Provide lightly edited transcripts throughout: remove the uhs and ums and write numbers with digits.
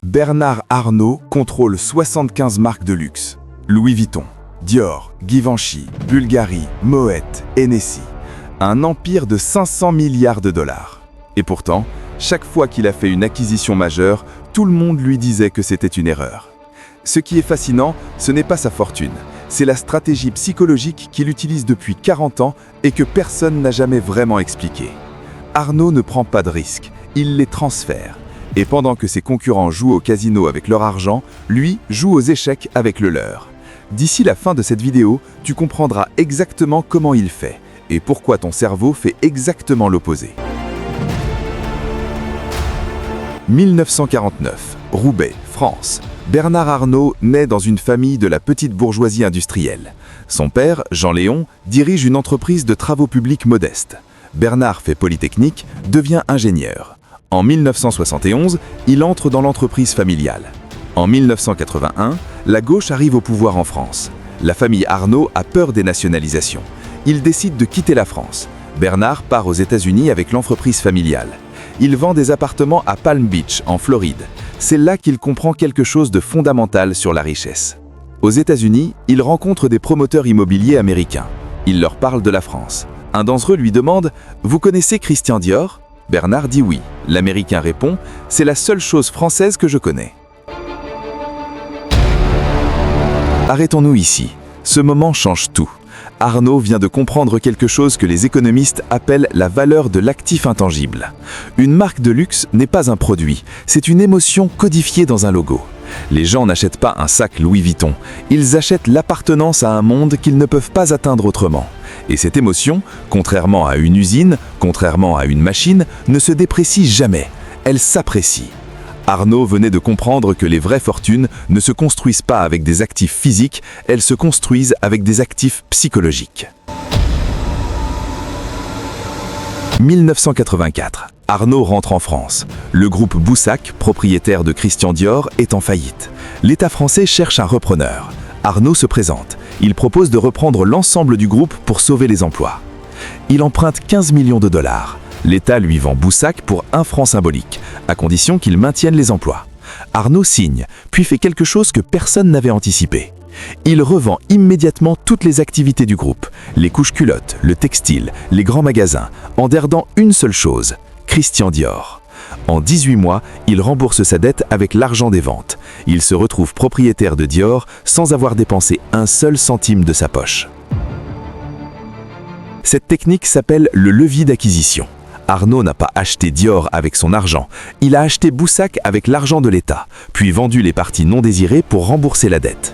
Bernard Arnault contrôle 75 marques de luxe. Louis Vuitton, Dior, Givenchy, Bulgari, Moet, Hennessy. Un empire de 500 milliards de dollars. Et pourtant, chaque fois qu'il a fait une acquisition majeure, tout le monde lui disait que c'était une erreur. Ce qui est fascinant, ce n'est pas sa fortune, c'est la stratégie psychologique qu'il utilise depuis 40 ans et que personne n'a jamais vraiment expliqué. Arnault ne prend pas de risques, il les transfère. Et pendant que ses concurrents jouent au casino avec leur argent, lui joue aux échecs avec le leur. D'ici la fin de cette vidéo, tu comprendras exactement comment il fait et pourquoi ton cerveau fait exactement l'opposé. 1949, Roubaix, France. Bernard Arnault naît dans une famille de la petite bourgeoisie industrielle. Son père, Jean Léon, dirige une entreprise de travaux publics modeste. Bernard fait Polytechnique, devient ingénieur. En 1971, il entre dans l'entreprise familiale. En 1981, la gauche arrive au pouvoir en France. La famille Arnault a peur des nationalisations. Il décide de quitter la France. Bernard part aux États-Unis avec l'entreprise familiale. Il vend des appartements à Palm Beach, en Floride. C'est là qu'il comprend quelque chose de fondamental sur la richesse. Aux États-Unis, il rencontre des promoteurs immobiliers américains. Il leur parle de la France. Un d'entre eux lui demande « Vous connaissez Christian Dior ?» Bernard dit oui. L'Américain répond « C'est la seule chose française que je connais. » Arrêtons-nous ici. Ce moment change tout. Arnault vient de comprendre quelque chose que les économistes appellent la valeur de l'actif intangible. Une marque de luxe n'est pas un produit, c'est une émotion codifiée dans un logo. Les gens n'achètent pas un sac Louis Vuitton, ils achètent l'appartenance à un monde qu'ils ne peuvent pas atteindre autrement. Et cette émotion, contrairement à une usine, contrairement à une machine, ne se déprécie jamais, elle s'apprécie. Arnault venait de comprendre que les vraies fortunes ne se construisent pas avec des actifs physiques, elles se construisent avec des actifs psychologiques. 1984. Arnault rentre en France. Le groupe Boussac, propriétaire de Christian Dior, est en faillite. L'État français cherche un repreneur. Arnault se présente. Il propose de reprendre l'ensemble du groupe pour sauver les emplois. Il emprunte 15 millions de dollars. L'État lui vend Boussac pour 1 franc symbolique, à condition qu'il maintienne les emplois. Arnault signe, puis fait quelque chose que personne n'avait anticipé. Il revend immédiatement toutes les activités du groupe, les couches-culottes, le textile, les grands magasins, en gardant une seule chose, Christian Dior. En 18 mois, il rembourse sa dette avec l'argent des ventes. Il se retrouve propriétaire de Dior sans avoir dépensé un seul centime de sa poche. Cette technique s'appelle le levier d'acquisition. Arnault n'a pas acheté Dior avec son argent, il a acheté Boussac avec l'argent de l'État, puis vendu les parties non désirées pour rembourser la dette.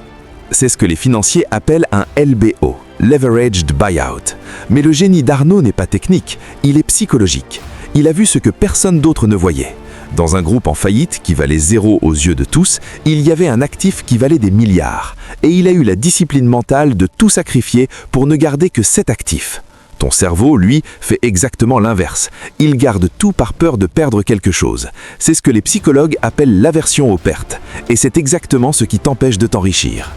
C'est ce que les financiers appellent un LBO, Leveraged Buyout. Mais le génie d'Arnault n'est pas technique, il est psychologique. Il a vu ce que personne d'autre ne voyait. Dans un groupe en faillite qui valait zéro aux yeux de tous, il y avait un actif qui valait des milliards. Et il a eu la discipline mentale de tout sacrifier pour ne garder que cet actif. Ton cerveau, lui, fait exactement l'inverse. Il garde tout par peur de perdre quelque chose. C'est ce que les psychologues appellent l'aversion aux pertes. Et c'est exactement ce qui t'empêche de t'enrichir.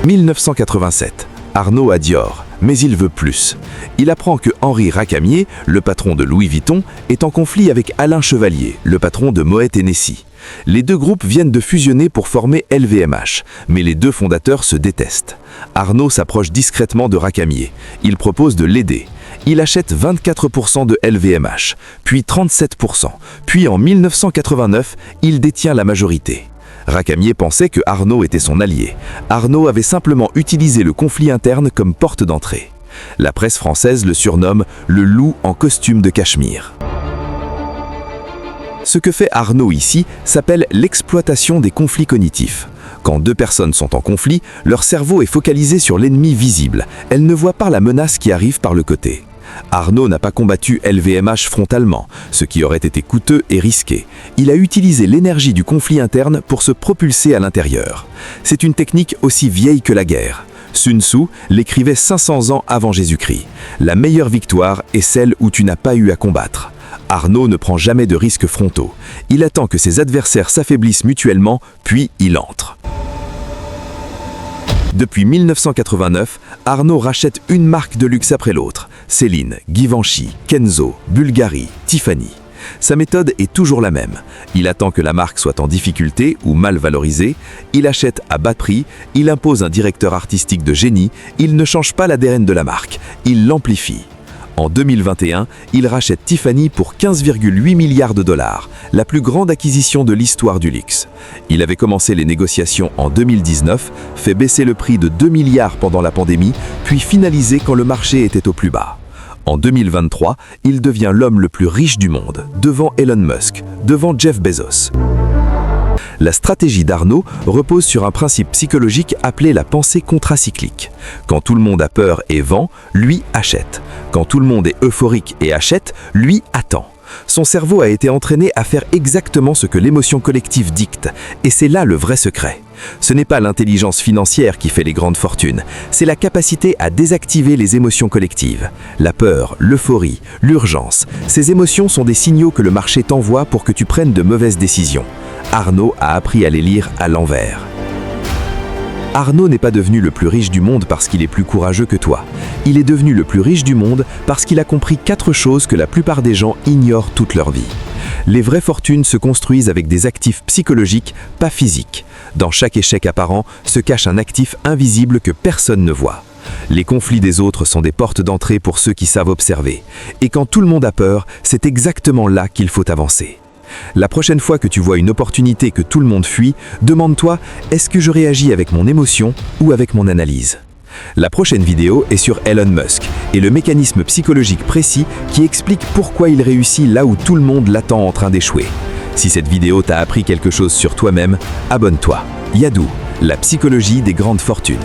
1987. Arnault a Dior, mais il veut plus. Il apprend que Henri Racamier, le patron de Louis Vuitton, est en conflit avec Alain Chevalier, le patron de Moet Hennessy. Les deux groupes viennent de fusionner pour former LVMH, mais les deux fondateurs se détestent. Arnault s'approche discrètement de Racamier. Il propose de l'aider. Il achète 24% de LVMH, puis 37%, puis en 1989, il détient la majorité. Racamier pensait que Arnault était son allié. Arnault avait simplement utilisé le conflit interne comme porte d'entrée. La presse française le surnomme « le loup en costume de cachemire ». Ce que fait Arnault ici s'appelle l'exploitation des conflits cognitifs. Quand deux personnes sont en conflit, leur cerveau est focalisé sur l'ennemi visible. Elles ne voient pas la menace qui arrive par le côté. Arnault n'a pas combattu LVMH frontalement, ce qui aurait été coûteux et risqué. Il a utilisé l'énergie du conflit interne pour se propulser à l'intérieur. C'est une technique aussi vieille que la guerre. Sun Tzu l'écrivait 500 ans avant Jésus-Christ. La meilleure victoire est celle où tu n'as pas eu à combattre. Arnault ne prend jamais de risques frontaux. Il attend que ses adversaires s'affaiblissent mutuellement, puis il entre. Depuis 1989, Arnault rachète une marque de luxe après l'autre. Céline, Givenchy, Kenzo, Bulgari, Tiffany. Sa méthode est toujours la même. Il attend que la marque soit en difficulté ou mal valorisée, il achète à bas prix, il impose un directeur artistique de génie, il ne change pas l'ADN de la marque, il l'amplifie. En 2021, il rachète Tiffany pour 15,8 milliards de dollars, la plus grande acquisition de l'histoire du luxe. Il avait commencé les négociations en 2019, fait baisser le prix de 2 milliards pendant la pandémie, puis finalisé quand le marché était au plus bas. En 2023, il devient l'homme le plus riche du monde, devant Elon Musk, devant Jeff Bezos. La stratégie d'Arnault repose sur un principe psychologique appelé la pensée contracyclique. Quand tout le monde a peur et vend, lui achète. Quand tout le monde est euphorique et achète, lui attend. Son cerveau a été entraîné à faire exactement ce que l'émotion collective dicte, et c'est là le vrai secret. Ce n'est pas l'intelligence financière qui fait les grandes fortunes, c'est la capacité à désactiver les émotions collectives. La peur, l'euphorie, l'urgence, ces émotions sont des signaux que le marché t'envoie pour que tu prennes de mauvaises décisions. Arnault a appris à les lire à l'envers. Arnault n'est pas devenu le plus riche du monde parce qu'il est plus courageux que toi. Il est devenu le plus riche du monde parce qu'il a compris 4 choses que la plupart des gens ignorent toute leur vie. Les vraies fortunes se construisent avec des actifs psychologiques, pas physiques. Dans chaque échec apparent se cache un actif invisible que personne ne voit. Les conflits des autres sont des portes d'entrée pour ceux qui savent observer. Et quand tout le monde a peur, c'est exactement là qu'il faut avancer. La prochaine fois que tu vois une opportunité que tout le monde fuit, demande-toi, est-ce que je réagis avec mon émotion ou avec mon analyse ? La prochaine vidéo est sur Elon Musk et le mécanisme psychologique précis qui explique pourquoi il réussit là où tout le monde l'attend en train d'échouer. Si cette vidéo t'a appris quelque chose sur toi-même, abonne-toi. Yadoo, la psychologie des grandes fortunes.